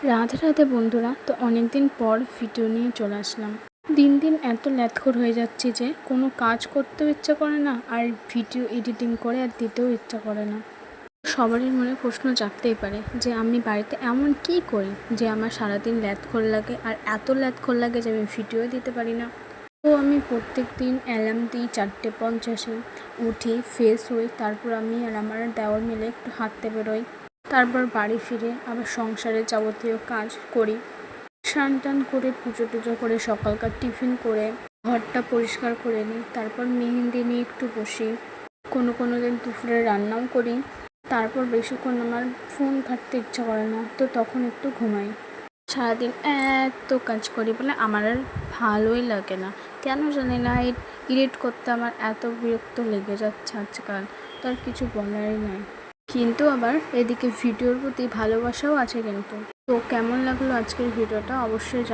রাধে রাধে বন্ধুরা, তো অনেক দিন পর ভিডিও নিয়ে চলে আসলাম। দিন দিন এত ল্যাথখোর হয়ে যাচ্ছি যে কোনো কাজ করতেও ইচ্ছা করে না, আর ভিডিও এডিটিং করে আর দিতেও ইচ্ছা করে না। সবারই মনে প্রশ্ন জাগতেই পারে যে আমি বাড়িতে এমন কি করি যে আমার সারাদিন ল্যাথখোর লাগে, আর এত ল্যাথখোর লাগে যে আমি ভিডিও দিতে পারি না। তো আমি প্রত্যেক দিন অ্যালার্ম দিই 4:50 উঠি, ফ্রেশ হই, তারপর আমি আর আমার দেওর মিলে একটু হাঁটতে বেরোই। তারপর বাড়ি ফিরে আবার সংসারের যাবতীয় কাজ করি। স্নান টান করে পুজো টুজো করে সকালকার টিফিন করে ঘরটা পরিষ্কার করে নিই। তারপর মেহেন্দি নিয়ে একটু বসি। কোনো দিন দুপুরে রান্নাও করি। তারপর বেশিক্ষণ আমার ফোন ঘাঁটতে ইচ্ছা করে না, তো তখন একটু ঘুমাই। সারাদিন এত কাজ করি বলে আমার আর ভালোই লাগে না, কেন জানি না। এডিট করতে আমার এত বিরক্ত লেগে যাচ্ছে আজকাল, তার কিছু বলারই নাই। কিন্তু আবার এদিকে ভিডিওর প্রতি ভালোবাসাও আছে কিন্তু। তো কেমন লাগলো আজকের ভিডিওটা অবশ্যই